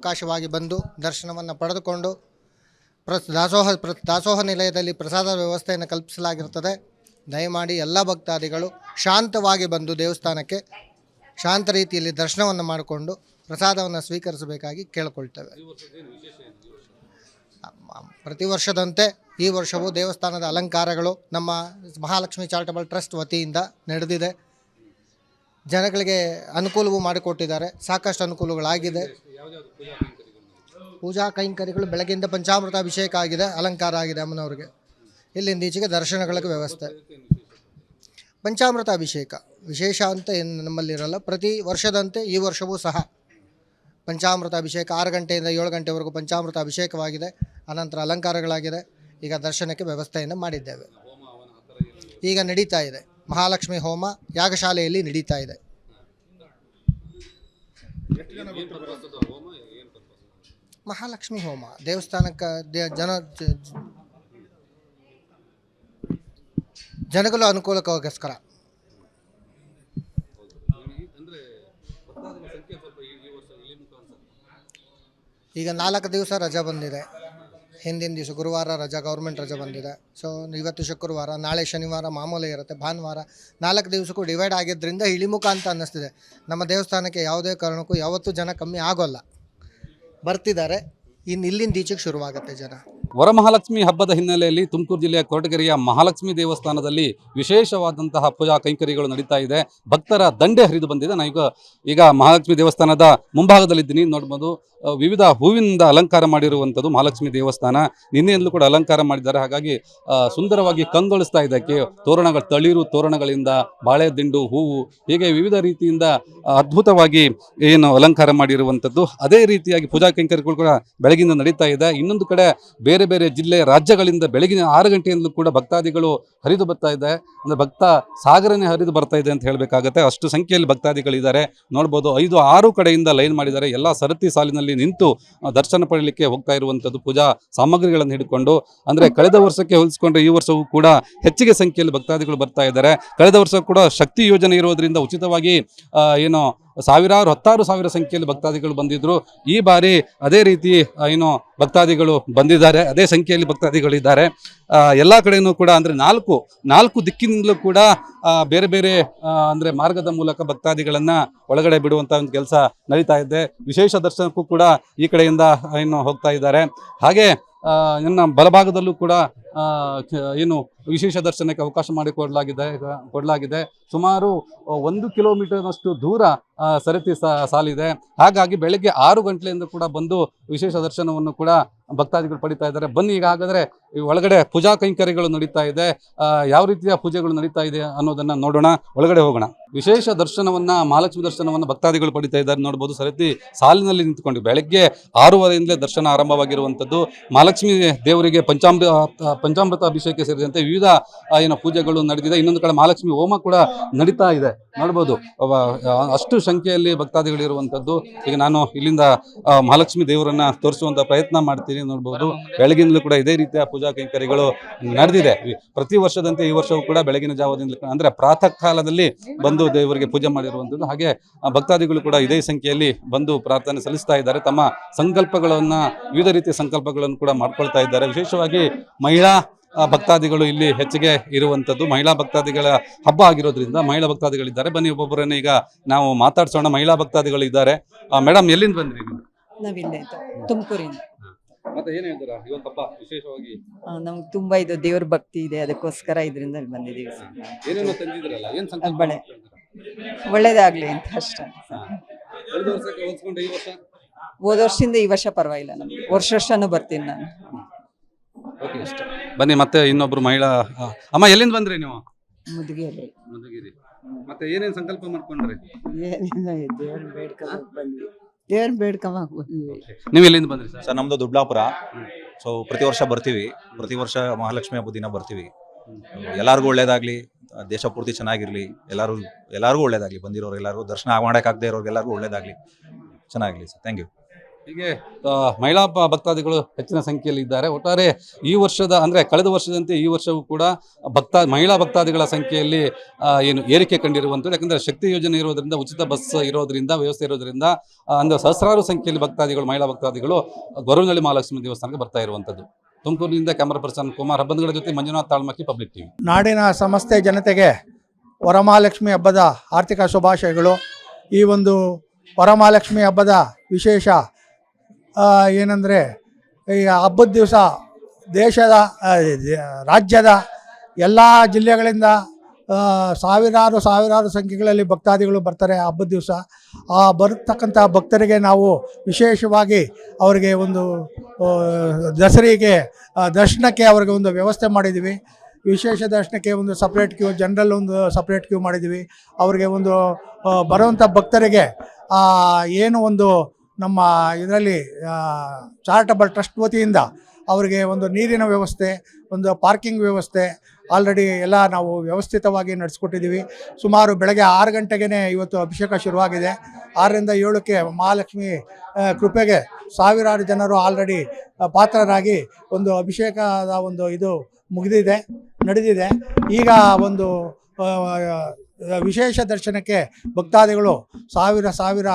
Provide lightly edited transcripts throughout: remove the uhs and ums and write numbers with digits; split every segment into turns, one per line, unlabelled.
ಅವಕಾಶವಾಗಿ ಬಂದು ದರ್ಶನವನ್ನು ಪಡೆದುಕೊಂಡು ದಾಸೋಹ ನಿಲಯದಲ್ಲಿ ಪ್ರಸಾದ ವ್ಯವಸ್ಥೆಯನ್ನು ಕಲ್ಪಿಸಲಾಗಿರುತ್ತದೆ. ದಯಮಾಡಿ ಎಲ್ಲ ಭಕ್ತಾದಿಗಳು ಶಾಂತವಾಗಿ ಬಂದು ದೇವಸ್ಥಾನಕ್ಕೆ ಶಾಂತ ರೀತಿಯಲ್ಲಿ ದರ್ಶನವನ್ನು ಮಾಡಿಕೊಂಡು ಪ್ರಸಾದವನ್ನು ಸ್ವೀಕರಿಸಬೇಕಾಗಿ ಕೇಳಿಕೊಳ್ತೇವೆ. ಪ್ರತಿ ವರ್ಷದಂತೆ ಈ ವರ್ಷವೂ ದೇವಸ್ಥಾನದ ಅಲಂಕಾರಗಳು ನಮ್ಮ ಮಹಾಲಕ್ಷ್ಮಿ ಚಾರಿಟಬಲ್ ಟ್ರಸ್ಟ್ ವತಿಯಿಂದ ನಡೆದಿದೆ. ಜನಗಳಿಗೆ ಅನುಕೂಲವೂ ಮಾಡಿಕೊಟ್ಟಿದ್ದಾರೆ. ಸಾಕಷ್ಟು ಅನುಕೂಲಗಳಾಗಿದೆ. ಪೂಜಾ ಕೈಂಕರ್ಯಗಳು ಬೆಳಗ್ಗೆಯಿಂದ ಪಂಚಾಮೃತ ಅಭಿಷೇಕ ಆಗಿದೆ, ಅಲಂಕಾರ ಆಗಿದೆ ಅಮ್ಮನವ್ರಿಗೆ. ಇಲ್ಲಿಂದ ಈಚೆಗೆ ದರ್ಶನಗಳಿಗೆ ವ್ಯವಸ್ಥೆ. ಪಂಚಾಮೃತ ಅಭಿಷೇಕ ವಿಶೇಷ ಅಂತ ಏನು ನಮ್ಮಲ್ಲಿರಲ್ಲ. ಪ್ರತಿ ವರ್ಷದಂತೆ ಈ ವರ್ಷವೂ ಸಹ ಪಂಚಾಮೃತ ಅಭಿಷೇಕ 6 ಗಂಟೆಯಿಂದ 7 ಗಂಟೆವರೆಗೂ ಪಂಚಾಮೃತ ಅಭಿಷೇಕವಾಗಿದೆ. ಅನಂತರ ಅಲಂಕಾರಗಳಾಗಿದೆ. ಈಗ ದರ್ಶನಕ್ಕೆ ವ್ಯವಸ್ಥೆಯನ್ನು ಮಾಡಿದ್ದೇವೆ. ಈಗ ನಡೀತಾ ಇದೆ ಮಹಾಲಕ್ಷ್ಮಿ ಹೋಮ ಯಾಗಶಾಲೆಯಲ್ಲಿ ನಡೀತಾ ಇದೆ. ಮಹಾಲಕ್ಷ್ಮಿ ಹೋಮ ದೇವಸ್ಥಾನಕ್ಕೆ ಜನಗಳ ಅನುಕೂಲಕ್ಕೋಸ್ಕರ. ಈಗ 4 ದಿವಸ ರಜಾ ಬಂದಿದೆ. ಹಿಂದಿನ ದಿವಸ ಗುರುವಾರ ರಜಾ, ಗೌರ್ಮೆಂಟ್ ರಜಾ ಬಂದಿದೆ. ಸೊ ಇವತ್ತು ಶುಕ್ರವಾರ, ನಾಳೆ ಶನಿವಾರ ಮಾಮೂಲಿ ಇರುತ್ತೆ. ಭಾನುವಾರ 4 ದಿವಸಕ್ಕೂ ಡಿವೈಡ್ ಆಗಿದ್ದರಿಂದ ಇಳಿಮುಖ ಅಂತ ಅನ್ನಿಸ್ತಿದೆ. ನಮ್ಮ ದೇವಸ್ಥಾನಕ್ಕೆ ಯಾವುದೇ ಕಾರಣಕ್ಕೂ ಯಾವತ್ತೂ ಜನ ಕಮ್ಮಿ ಆಗೋಲ್ಲ, ಬರ್ತಿದ್ದಾರೆ. ಇಲ್ಲಿಂದ ಈಚೆಗೆ ಶುರುವಾಗುತ್ತೆ ಜನ.
ವರಮಹಾಲಕ್ಷ್ಮಿ ಹಬ್ಬದ ಹಿನ್ನೆಲೆಯಲ್ಲಿ ತುಮಕೂರು ಜಿಲ್ಲೆಯ ಕೊರಟಗೆರೆಯ ಮಹಾಲಕ್ಷ್ಮಿ ದೇವಸ್ಥಾನದಲ್ಲಿ ವಿಶೇಷವಾದಂತಹ ಪೂಜಾ ಕೈಂಕರ್ಯಗಳು ನಡೀತಾ ಇದೆ. ಭಕ್ತರ ದಂಡೆ ಹರಿದು ಬಂದಿದೆ. ನಾನು ಈಗ ಮಹಾಲಕ್ಷ್ಮಿ ದೇವಸ್ಥಾನದ ಮುಂಭಾಗದಲ್ಲಿದ್ದೀನಿ. ನೋಡ್ಬೋದು, ವಿವಿಧ ಹೂವಿನಿಂದ ಅಲಂಕಾರ ಮಾಡಿರುವಂಥದ್ದು ಮಹಾಲಕ್ಷ್ಮಿ ದೇವಸ್ಥಾನ. ನಿನ್ನೆಯಲ್ಲೂ ಕೂಡ ಅಲಂಕಾರ ಮಾಡಿದ್ದಾರೆ. ಹಾಗಾಗಿ ಸುಂದರವಾಗಿ ಕಂಗೊಳಿಸ್ತಾ ಇದೆ. ತೋರಣಗಳು, ತಳಿರು ತೋರಣಗಳಿಂದ, ಬಾಳೆ ದಿಂಡು, ಹೂವು, ಹೀಗೆ ವಿವಿಧ ರೀತಿಯಿಂದ ಅದ್ಭುತವಾಗಿ ಏನು ಅಲಂಕಾರ ಮಾಡಿರುವಂಥದ್ದು. ಅದೇ ರೀತಿಯಾಗಿ ಪೂಜಾ ಕೈಂಕರ್ಯಗಳು ಕೂಡ ಬೆಳಗಿನ ನಡೀತಾ ಇದೆ. ಇನ್ನೊಂದು ಕಡೆ ಬೇರೆ ಬೇರೆ ಜಿಲ್ಲೆ, ರಾಜ್ಯಗಳಿಂದ ಬೆಳಗಿನ 6 ಗಂಟೆಯಿಂದಲೂ ಕೂಡ ಭಕ್ತಾದಿಗಳು ಹರಿದು ಬರ್ತಾ ಇದೆ. ಅಂದರೆ ಭಕ್ತ ಸಾಗರನೇ ಹರಿದು ಬರ್ತಾ ಇದೆ ಅಂತ ಹೇಳಬೇಕಾಗತ್ತೆ. ಅಷ್ಟು ಸಂಖ್ಯೆಯಲ್ಲಿ ಭಕ್ತಾದಿಗಳಿದ್ದಾರೆ. ನೋಡ್ಬೋದು, 5-6 ಕಡೆಯಿಂದ ಲೈನ್ ಮಾಡಿದ್ದಾರೆ. ಎಲ್ಲ ಸರತಿ ಸಾಲಿನಲ್ಲಿ ನಿಂತು ದರ್ಶನ ಪಡೆಯಲಿಕ್ಕೆ ಹೋಗ್ತಾ ಇರುವಂಥದ್ದು ಪೂಜಾ ಸಾಮಗ್ರಿಗಳನ್ನು ಹಿಡ್ಕೊಂಡು. ಅಂದರೆ ಕಳೆದ ವರ್ಷಕ್ಕೆ ಹೋಲಿಸಿಕೊಂಡ್ರೆ ಈ ವರ್ಷವೂ ಕೂಡ ಹೆಚ್ಚಿಗೆ ಸಂಖ್ಯೆಯಲ್ಲಿ ಭಕ್ತಾದಿಗಳು ಬರ್ತಾ ಇದ್ದಾರೆ. ಕಳೆದ ವರ್ಷ ಕೂಡ ಶಕ್ತಿ ಯೋಜನೆ ಇರೋದ್ರಿಂದ ಉಚಿತವಾಗಿ ಏನು 10,000 ಸಂಖ್ಯೆಯಲ್ಲಿ ಭಕ್ತಾದಿಗಳು ಬಂದಿದ್ರು. ಈ ಬಾರಿ ಅದೇ ರೀತಿ ಭಕ್ತಾದಿಗಳು ಬಂದಿದ್ದಾರೆ. ಅದೇ ಸಂಖ್ಯೆಯಲ್ಲಿ ಭಕ್ತಾದಿಗಳಿದ್ದಾರೆ. ಎಲ್ಲ ಕಡೆಯೂ ಕೂಡ ಅಂದರೆ ನಾಲ್ಕು ದಿಕ್ಕಿನಿಂದಲೂ ಕೂಡ ಬೇರೆ ಬೇರೆ ಅಂದರೆ ಮಾರ್ಗದ ಮೂಲಕ ಭಕ್ತಾದಿಗಳನ್ನು ಒಳಗಡೆ ಬಿಡುವಂಥ ಒಂದು ಕೆಲಸ ನಡೀತಾ ಇದೆ. ವಿಶೇಷ ದರ್ಶನಕ್ಕೂ ಕೂಡ ಈ ಕಡೆಯಿಂದ ಹೋಗ್ತಾ ಇದ್ದಾರೆ. ಹಾಗೆ ನನ್ನ ಬಲಭಾಗದಲ್ಲೂ ಕೂಡ ವಿಶೇಷ ದರ್ಶನಕ್ಕೆ ಅವಕಾಶ ಕೊಡಲಾಗಿದೆ. ಸುಮಾರು 1 ಕಿಲೋಮೀಟರ್ನಷ್ಟು ದೂರ ಸರತಿ ಸಾಲಿದೆ. ಹಾಗಾಗಿ ಬೆಳಗ್ಗೆ 6 ಗಂಟೆಯಿಂದ ಕೂಡ ಬಂದು ವಿಶೇಷ ದರ್ಶನವನ್ನು ಕೂಡ ಭಕ್ತಾದಿಗಳು ಪಡಿತಾ ಇದ್ದಾರೆ. ಬನ್ನಿ, ಈಗ ಹಾಗಾದರೆ ಒಳಗಡೆ ಪೂಜಾ ಕೈಂಕರ್ಯಗಳು ನಡೀತಾ ಇದೆ. ಯಾವ ರೀತಿಯ ಪೂಜೆಗಳು ನಡೀತಾ ಇದೆ ಅನ್ನೋದನ್ನು ನೋಡೋಣ. ಒಳಗಡೆ ಹೋಗೋಣ. ವಿಶೇಷ ದರ್ಶನವನ್ನು, ಮಹಾಲಕ್ಷ್ಮಿ ದರ್ಶನವನ್ನು ಭಕ್ತಾದಿಗಳು ಪಡಿತಾ ಇದ್ದಾರೆ. ನೋಡ್ಬೋದು, ಸರತಿ ಸಾಲಿನಲ್ಲಿ ನಿಂತ್ಕೊಂಡು ಬೆಳಗ್ಗೆ 6:15 ದರ್ಶನ ಆರಂಭವಾಗಿರುವಂಥದ್ದು. ಮಹಾಲಕ್ಷ್ಮಿ ದೇವರಿಗೆ ಪಂಚಾಮೃತ ಅಭಿಷೇಕ ಸೇರಿದಂತೆ ವಿವಿಧ ಪೂಜೆಗಳು ನಡೆದಿದೆ. ಇನ್ನೊಂದು ಕಡೆ ಮಹಾಲಕ್ಷ್ಮಿ ಹೋಮ ಕೂಡ ನಡೀತಾ ಇದೆ. ನೋಡ್ಬೋದು, ಅಷ್ಟು ಸಂಖ್ಯೆಯಲ್ಲಿ ಭಕ್ತಾದಿಗಳು ಇರುವಂಥದ್ದು. ಈಗ ನಾನು ಇಲ್ಲಿಂದ ಮಹಾಲಕ್ಷ್ಮಿ ದೇವರನ್ನ ತೋರಿಸುವಂತ ಪ್ರಯತ್ನ ಮಾಡ್ತೀನಿ. ನೋಡ್ಬೋದು, ಬೆಳಗಿನಲ್ಲೂ ಕೂಡ ಇದೇ ರೀತಿಯ ಪೂಜಾ ಕೈಂಕರ್ಯಗಳು ನಡೆದಿದೆ. ಪ್ರತಿ ವರ್ಷದಂತೆ ಈ ವರ್ಷವೂ ಕೂಡ ಬೆಳಗಿನ ಜಾವದಿಂದ ಅಂದ್ರೆ ಪ್ರಾತಃ ಕಾಲದಲ್ಲಿ ಬಂದು ದೇವರಿಗೆ ಪೂಜೆ ಮಾಡಿರುವಂಥದ್ದು. ಹಾಗೆ ಭಕ್ತಾದಿಗಳು ಕೂಡ ಇದೇ ಸಂಖ್ಯೆಯಲ್ಲಿ ಬಂದು ಪ್ರಾರ್ಥನೆ ಸಲ್ಲಿಸ್ತಾ ಇದ್ದಾರೆ. ತಮ್ಮ ಸಂಕಲ್ಪಗಳನ್ನ, ವಿವಿಧ ರೀತಿಯ ಸಂಕಲ್ಪಗಳನ್ನು ಕೂಡ ಮಾಡ್ಕೊಳ್ತಾ ಇದ್ದಾರೆ. ವಿಶೇಷವಾಗಿ ಮಹಿಳಾ ಭಕ್ತಾದಿಗಳು ಇಲ್ಲಿ ಹೆಚ್ಚಿಗೆ ಇರುವಂಥದ್ದು. ಮಹಿಳಾ ಭಕ್ತಾದಿಗಳ ಹಬ್ಬ ಆಗಿರೋದ್ರಿಂದ ಮಹಿಳಾ ಭಕ್ತಾದಿಗಳಿದ್ದಾರೆ. ಬನ್ನಿ, ಒಬ್ಬೊಬ್ಬರನ್ನ ಈಗ ನಾವು ಮಾತಾಡ್ಸೋಣ. ಮಹಿಳಾ ಭಕ್ತಾದಿಗಳು ಇದ್ದಾರೆ. ಮೇಡಮ್, ಎಲ್ಲಿಂದ ಬಂದ್ರಿ ನೀವು?
ನಾವಿಲ್ಲೇ ತುಮಕೂರಿಂದ.
ಮತ್ತೆ ಏನ್ ಹೇಳ್ತೀರಾ ಇವತ್ತು ಹಬ್ಬ ವಿಶೇಷವಾಗಿ?
ನಮ್ಗೆ ತುಂಬಾ ಇದು ದೇವ್ರ ಭಕ್ತಿ ಇದೆ, ಅದಕ್ಕೋಸ್ಕರ ಇದರಿಂದ ಬಂದಿದ್ದೀವಿ.
ಏನೇನೋ ತಂದಿದ್ರಲ್ಲ, ಏನ್ ಸಂಕಲ್ಪ
ಬಳೆ ಒಳ್ಳೇದಾಗ್ಲಿ ಅಂತ ಅಷ್ಟೇ.
ಕಳೆದ ವರ್ಷಕ್ಕೆ ಹೋಲಿಸ್ಕೊಂಡ್ರೆ ಈ ವರ್ಷ?
ಹೋದ ವರ್ಷದಿಂದ ಈ ವರ್ಷ ಪರವಾಗಿಲ್ಲ. ನಮ್ಗೆ ವರ್ಷನೂ ಬರ್ತೀನಿ ನಾನು.
ಬನ್ನಿ, ಮತ್ತೆ ಇನ್ನೊಬ್ರು ಮಹಿಳಾ ಅಮ್ಮ, ಎಲ್ಲಿಂದ ಬಂದ್ರಿ ನೀವು?
ಮುದುಗೇರಿ.
ಮತ್ತೆ ಏನೇನ್ ಸಂಕಲ್ಪ ಮಾಡ್ಕೊಂಡ್ರಿ?
ದೇವ್ರ ಬೇಡ್ಕೊಂಡ್ ಬಂದ್ವಿ. ದೇವ್ರ ಬೇಡ್ಕೊಂಡ್ ಬಂದ್ವಿ.
ನೀವು ಎಲ್ಲಿಂದ ಬಂದ್ರಿ
ಸರ್? ನಮ್ದು ದೊಡ್ಡಬಳ್ಳಾಪುರ. ಸೊ ಪ್ರತಿ ವರ್ಷ ಬರ್ತೀವಿ. ಪ್ರತಿ ವರ್ಷ ಮಹಾಲಕ್ಷ್ಮಿ ಹಬ್ಬದ ದಿನ ಬರ್ತೀವಿ. ಎಲ್ಲರಿಗೂ ಒಳ್ಳೇದಾಗ್ಲಿ, ದೇಶ ಪೂರ್ತಿ ಚೆನ್ನಾಗಿರ್ಲಿ, ಎಲ್ಲರಿಗೂ ಒಳ್ಳೇದಾಗ್ಲಿ. ಬಂದಿರೋರು ಎಲ್ಲರಿಗೂ, ದರ್ಶನ ಮಾಡೋಕ್ಕಾಗದೇ ಇರೋರಿಗೆಲ್ಲರಿಗೂ ಒಳ್ಳೇದಾಗ್ಲಿ, ಚೆನ್ನಾಗಿರ್ಲಿ ಸರ್. Thank you.
ಹೀಗೆ ಮಹಿಳಾ ಭಕ್ತಾದಿಗಳು ಹೆಚ್ಚಿನ ಸಂಖ್ಯೆಯಲ್ಲಿ ಇದ್ದಾರೆ. ಒಟ್ಟಾರೆ ಈ ವರ್ಷದ ಅಂದರೆ ಕಳೆದ ವರ್ಷದಂತೆ ಈ ವರ್ಷವೂ ಕೂಡ ಮಹಿಳಾ ಭಕ್ತಾದಿಗಳ ಸಂಖ್ಯೆಯಲ್ಲಿ ಏನು ಏರಿಕೆ ಕಂಡಿರುವಂಥದ್ದು. ಯಾಕಂದರೆ ಶಕ್ತಿ ಯೋಜನೆ ಇರೋದ್ರಿಂದ, ಉಚಿತ ಬಸ್ ಇರೋದ್ರಿಂದ, ವ್ಯವಸ್ಥೆ ಇರೋದ್ರಿಂದ ಅಂದರೆ ಸಹಸ್ರಾರು ಸಂಖ್ಯೆಯಲ್ಲಿ ಮಹಿಳಾ ಭಕ್ತಾದಿಗಳು ಗೊರವನಹಳ್ಳಿ ಮಹಾಲಕ್ಷ್ಮಿ ದೇವಸ್ಥಾನಕ್ಕೆ ಬರ್ತಾ ಇರುವಂಥದ್ದು. ತುಮಕೂರಿನಿಂದ ಕ್ಯಾಮರಾ ಪರ್ಸನ್ ಕುಮಾರ್ ಹಬ್ಬಂದಿಗಳ ಜೊತೆ ಮಂಜುನಾಥ್ ತಾಳ್ಮಕ್ಕಿ, ಪಬ್ಲಿಕ್ ಟಿವಿ.
ನಾಡಿನ ಸಮಸ್ತ ಜನತೆಗೆ ವರಮಹಾಲಕ್ಷ್ಮಿ ಹಬ್ಬದ ಆರ್ಥಿಕ ಶುಭಾಶಯಗಳು. ಈ ಒಂದು ವರಮಹಾಲಕ್ಷ್ಮಿ ಹಬ್ಬದ ವಿಶೇಷ ಏನಂದರೆ, ಈ ಹಬ್ಬದ ದಿವಸ ದೇಶದ ರಾಜ್ಯದ ಎಲ್ಲ ಜಿಲ್ಲೆಗಳಿಂದ ಸಾವಿರಾರು ಸಂಖ್ಯೆಗಳಲ್ಲಿ ಭಕ್ತಾದಿಗಳು ಬರ್ತಾರೆ ಹಬ್ಬದ ದಿವಸ. ಆ ಬರತಕ್ಕಂಥ ಭಕ್ತರಿಗೆ ನಾವು ವಿಶೇಷವಾಗಿ ಅವರಿಗೆ ಒಂದು ದಸರೆಗೆ ದರ್ಶನಕ್ಕೆ ಅವ್ರಿಗೆ ಒಂದು ವ್ಯವಸ್ಥೆ ಮಾಡಿದ್ದೀವಿ. ವಿಶೇಷ ದರ್ಶನಕ್ಕೆ ಒಂದು ಸಪ್ರೇಟ್ ಕ್ಯೂ, ಜನರಲ್ ಒಂದು ಸಪ್ರೇಟ್ ಕ್ಯೂ ಮಾಡಿದ್ದೀವಿ. ಅವರಿಗೆ ಒಂದು ಬರುವಂಥ ಭಕ್ತರಿಗೆ ಏನು ಒಂದು ನಮ್ಮ ಇದರಲ್ಲಿ ಚಾರಿಟಬಲ್ ಟ್ರಸ್ಟ್ ವತಿಯಿಂದ ಅವರಿಗೆ ಒಂದು ನೀರಿನ ವ್ಯವಸ್ಥೆ, ಒಂದು ಪಾರ್ಕಿಂಗ್ ವ್ಯವಸ್ಥೆ ಆಲ್ರೆಡಿ ಎಲ್ಲ ನಾವು ವ್ಯವಸ್ಥಿತವಾಗಿ ನಡೆಸ್ಕೊಟ್ಟಿದ್ದೀವಿ. ಸುಮಾರು ಬೆಳಗ್ಗೆ 6 ಗಂಟೆಗೇ ಇವತ್ತು ಅಭಿಷೇಕ ಶುರುವಾಗಿದೆ. 6ರಿಂದ 7ಕ್ಕೆ ಮಹಾಲಕ್ಷ್ಮಿ ಕೃಪೆಗೆ ಸಾವಿರಾರು ಜನರು ಆಲ್ರೆಡಿ ಪಾತ್ರರಾಗಿ ಒಂದು ಅಭಿಷೇಕದ ಒಂದು ಇದು ನಡೆದಿದೆ. ಈಗ ಒಂದು ವಿಶೇಷ ದರ್ಶನಕ್ಕೆ ಭಕ್ತಾದಿಗಳು ಸಾವಿರ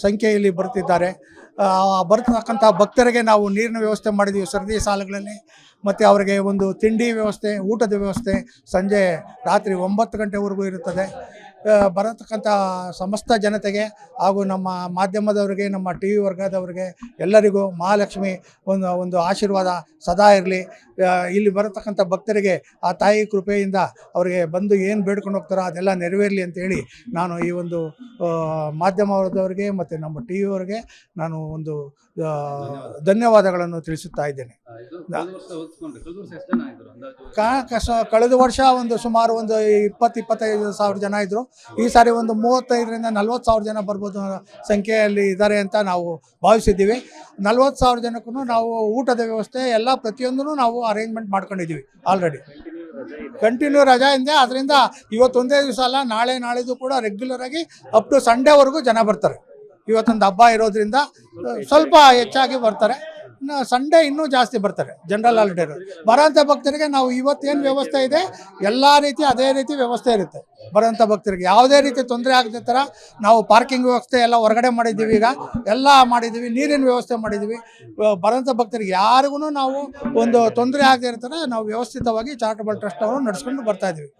ಸಂಖ್ಯೆಯಲ್ಲಿ ಬರುತ್ತಿದ್ದಾರೆ. ಬರ್ತಕ್ಕಂಥ ಭಕ್ತರಿಗೆ ನಾವು ನೀರಿನ ವ್ಯವಸ್ಥೆ ಮಾಡಿದ್ದೀವಿ ಸರದಿ ಸಾಲುಗಳಲ್ಲಿ. ಮತ್ತು ಅವರಿಗೆ ಒಂದು ತಿಂಡಿ ವ್ಯವಸ್ಥೆ, ಊಟದ ವ್ಯವಸ್ಥೆ ಸಂಜೆ ರಾತ್ರಿ 9 ಗಂಟೆವರೆಗೂ ಇರುತ್ತದೆ. ಬರತಕ್ಕಂಥ ಸಮಸ್ತ ಜನತೆಗೆ ಹಾಗೂ ನಮ್ಮ ಮಾಧ್ಯಮದವರಿಗೆ, ನಮ್ಮ ಟಿ ವಿ ವರ್ಗದವರಿಗೆ ಎಲ್ಲರಿಗೂ ಮಹಾಲಕ್ಷ್ಮಿ ಒಂದು ಆಶೀರ್ವಾದ ಸದಾ ಇರಲಿ. ಇಲ್ಲಿ ಬರತಕ್ಕಂಥ ಭಕ್ತರಿಗೆ ಆ ತಾಯಿ ಕೃಪೆಯಿಂದ ಅವರಿಗೆ ಬಂದು ಏನು ಬೇಡ್ಕೊಂಡು ಹೋಗ್ತಾರೋ ಅದೆಲ್ಲ ನೆರವೇರಲಿ ಅಂತೇಳಿ ನಾನು ಈ ಒಂದು ಮಾಧ್ಯಮದವರಿಗೆ ಮತ್ತು ನಮ್ಮ ಟಿ ವಿಯವರಿಗೆ ನಾನು ಒಂದು ಧನ್ಯವಾದಗಳನ್ನು ತಿಳಿಸುತ್ತಾ ಇದ್ದೇನೆ. ಕಳೆದ ವರ್ಷ ಸುಮಾರು 20-25 ಸಾವಿರ ಜನ ಇದ್ದರು. ಈ ಸಾರಿ 35ರಿಂದ 40 ಸಾವಿರ ಜನ ಬರ್ಬೋದು ಸಂಖ್ಯೆಯಲ್ಲಿ ಇದ್ದಾರೆ ಅಂತ ನಾವು ಭಾವಿಸಿದ್ದೀವಿ. 40 ಸಾವಿರ ಜನಕ್ಕೂ ನಾವು ಊಟದ ವ್ಯವಸ್ಥೆ ಎಲ್ಲ ಪ್ರತಿಯೊಂದೂ ನಾವು ಅರೇಂಜ್ಮೆಂಟ್ ಮಾಡ್ಕೊಂಡಿದ್ದೀವಿ. ಆಲ್ರೆಡಿ ಕಂಟಿನ್ಯೂ ರಜಾ ಇದೆ. ಅದರಿಂದ ಇವತ್ತೊಂದೇ ದಿವಸ ಅಲ್ಲ, ನಾಳಿದ್ದು ಕೂಡ ರೆಗ್ಯುಲರ್ ಆಗಿ ಅಪ್ ಟು ಸಂಡೇವರೆಗೂ ಜನ ಬರ್ತಾರೆ. ಇವತ್ತೊಂದು ಹಬ್ಬ ಇರೋದ್ರಿಂದ ಸ್ವಲ್ಪ ಹೆಚ್ಚಾಗಿ ಬರ್ತಾರೆ. ಸಂಡೇ ಇನ್ನೂ ಜಾಸ್ತಿ ಬರ್ತಾರೆ. ಜನರಲ್ ಹಾಲಿಡೇ ಬರೋಂಥ ಭಕ್ತರಿಗೆ ನಾವು ಇವತ್ತೇನು ವ್ಯವಸ್ಥೆ ಇದೆ ಎಲ್ಲ ರೀತಿ ಅದೇ ರೀತಿ ವ್ಯವಸ್ಥೆ ಇರುತ್ತೆ. ಬರೋಂಥ ಭಕ್ತರಿಗೆ ಯಾವುದೇ ರೀತಿ ತೊಂದರೆ ಆಗದ ಥರ ನಾವು ಪಾರ್ಕಿಂಗ್ ವ್ಯವಸ್ಥೆ ಎಲ್ಲ ಹೊರಗಡೆ ಮಾಡಿದ್ದೀವಿ. ಈಗ ಎಲ್ಲ ಮಾಡಿದ್ದೀವಿ. ನೀರಿನ ವ್ಯವಸ್ಥೆ ಮಾಡಿದ್ದೀವಿ. ಬರೋಂಥ ಭಕ್ತರಿಗೆ ಯಾರಿಗೂ ನಾವು ಒಂದು ತೊಂದರೆ ಆಗದೇ ಇರೋ ಥರ ನಾವು ವ್ಯವಸ್ಥಿತವಾಗಿ ಚಾರಿಟಬಲ್ ಟ್ರಸ್ಟ್ ಅವರು ನಡೆಸ್ಕೊಂಡು ಬರ್ತಾಯಿದ್ದೀವಿ.